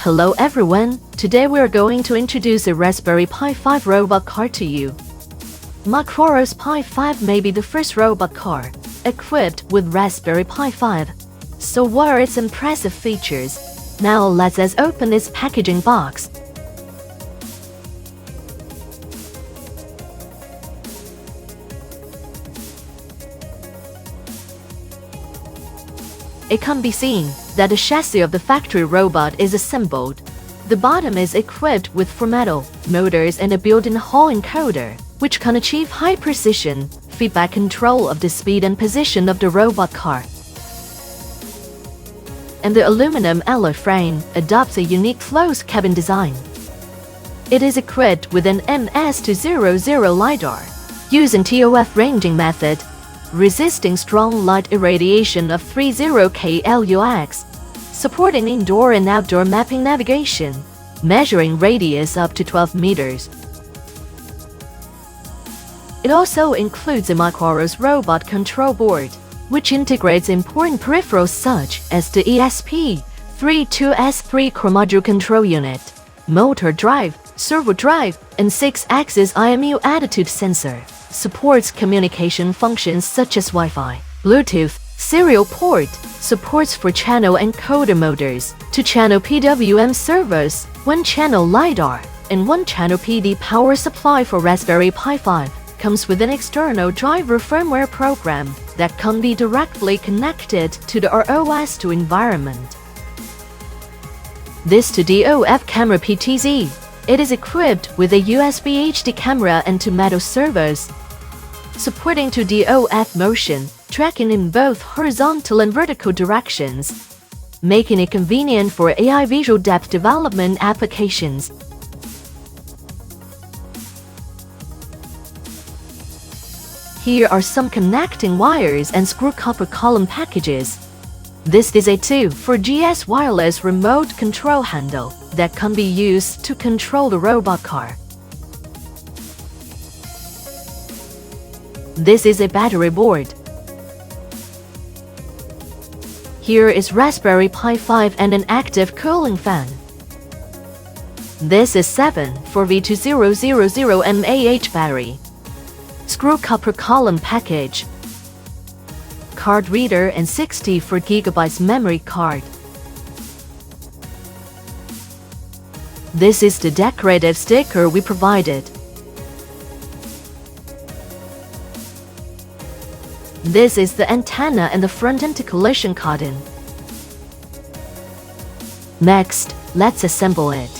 Hello everyone, today we are going to introduce a Raspberry Pi 5 robot car to you. Micro ROS Pi 5 may be the first robot car equipped with Raspberry Pi 5. So what are its impressive features? Now let's open its packaging box. It can be seen that the chassis of the factory robot is assembled. The bottom is equipped with 4 metal motors and a built-in Hall encoder, which can achieve high precision feedback control of the speed and position of the robot car. And the aluminum alloy frame adopts a unique closed cabin design. It is equipped with an MS200 lidar, using TOF ranging method, resisting strong light irradiation of 30K lux, supporting indoor and outdoor mapping navigation, measuring radius up to 12 meters. It also includes a Micro ROS robot control board, which integrates important peripherals such as the ESP32-S3 core module control unit, motor drive, servo drive, and 6-axis IMU attitude sensor. Supports communication functions such as Wi-Fi, Bluetooth, serial port, supports 4-channel encoder motors, 2-channel PWM servos, 1-channel lidar, and 1-channel PD power supply for Raspberry Pi 5. Comes with an external driver firmware program that can be directly connected to the ROS2 environment. This 2DOF cameraPTZ. It is equipped with a USB HD camera and 2 metal servos, supporting 2DOF motion tracking in both horizontal and vertical directions, making it convenient for AI visual depth development applications. Here are some connecting wires and screw copper column packages. This is a 2.4GS wireless remote control handle that can be used to control the robot car. This is a battery board. Here is Raspberry Pi 5 and an active cooling fan. This is 7-4V2000 mAh battery. Screw copper column package. Card reader and 64GB memory card. This is the decorative sticker we provided. This is the antenna and the front anti-collision cotton. Next, let's assemble it.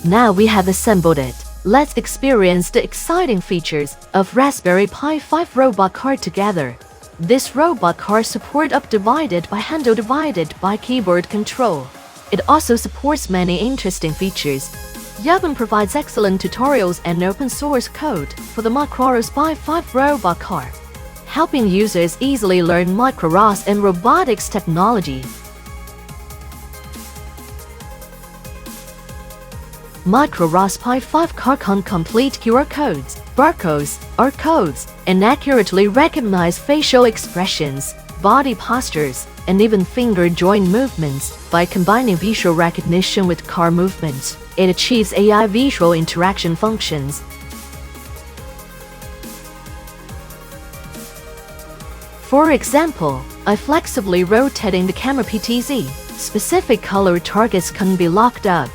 Now we have assembled it. Let's experience the exciting features of Raspberry Pi 5 robot car together. This robot car supports up divided by handle divided by keyboard control. It also supports many interesting features. Yabun provides excellent tutorials and open source code for the Micro ROS Pi 5 robot car, helping users easily learn Micro ROS and robotics technology. Micro ROS Pi 5 car can complete QR codes, barcodes, or codes, and accurately recognize facial expressions, body postures, and even finger joint movements. By combining visual recognition with car movements, it achieves AI visual interaction functions. For example, by flexibly rotating the cameraPTZ, specific color targets can be locked up.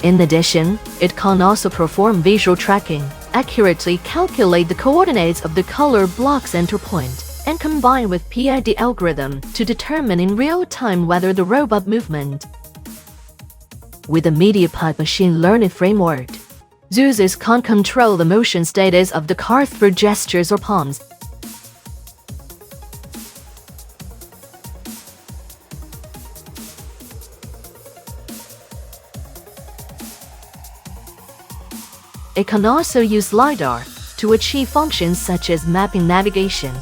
In addition, it can also perform visual tracking, accurately calculate the coordinates of the color block's center point, and combine with PID algorithm to determine in real time whether the robot movement. With the MediaPipe machine learning framework, users can control the motion status of the car through gestures or palms. It can also use lidar to achieve functions such as mapping navigation,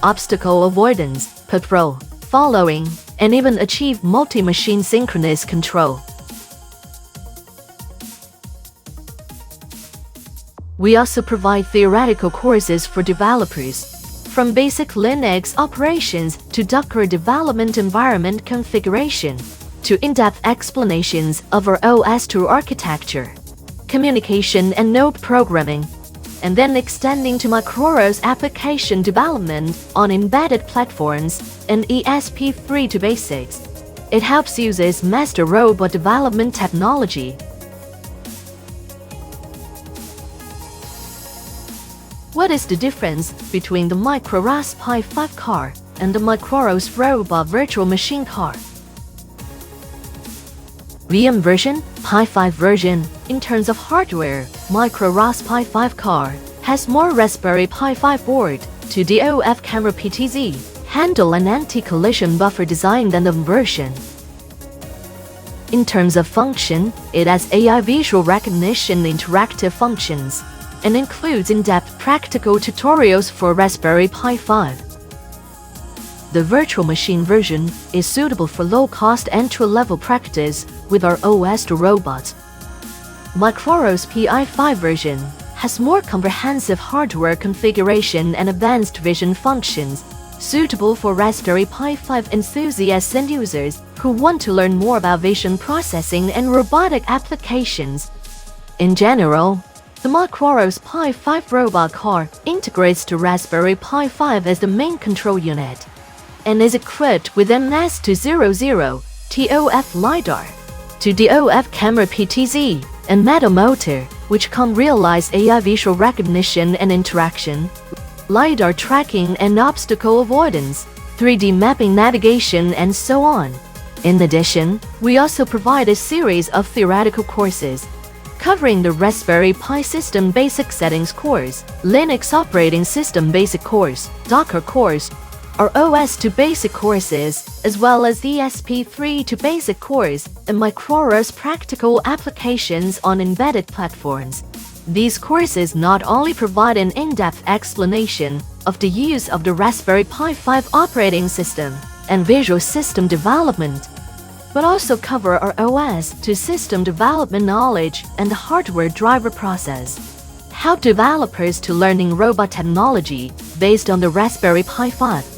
obstacle avoidance, patrol, following, and even achieve multi-machine synchronous control. We also provide theoretical courses for developers, from basic Linux operations to Docker development environment configuration, to in-depth explanations of our OS2 architecture, communication and node programming, and then extending to Micro ROS application development on embedded platforms and ESP32-Basics. It helps users master robot development technology. What is the difference between the Micro ROS Pi 5 car and the Micro ROS robot virtual machine car? VM version, Pi 5 version. In terms of hardware, Micro ROS Pi 5 car has more Raspberry Pi 5 board to DOF cameraPTZ, handle and anti-collision buffer design than the version. In terms of function, it has AI visual recognition interactive functions and includes in-depth practical tutorials for Raspberry Pi 5. The virtual machine version is suitable for low-cost entry-level practice with our OS2 robots. Micro ROS Pi 5 version has more comprehensive hardware configuration and advanced vision functions, suitable for Raspberry Pi 5 enthusiasts and users who want to learn more about vision processing and robotic applications. In general, the Micro ROS Pi 5 robot car integrates to Raspberry Pi 5 as the main control unit and is equipped with MS200 TOF lidar, to DOF cameraPTZ, and Meta motor, which can realize AI visual recognition and interaction, lidar tracking and obstacle avoidance, 3D mapping navigation, and so on. In addition, we also provide a series of theoretical courses covering the Raspberry Pi System Basic Settings course, Linux Operating System Basic course, Docker course, our OS2 Basic courses, as well as the ESP32-Basic course and Micro ROS practical applications on embedded platforms. These courses not only provide an in-depth explanation of the use of the Raspberry Pi 5 operating system and visual system development, but also cover our OS2 system development knowledge and the hardware driver process. Help developers to learning robot technology based on the Raspberry Pi 5.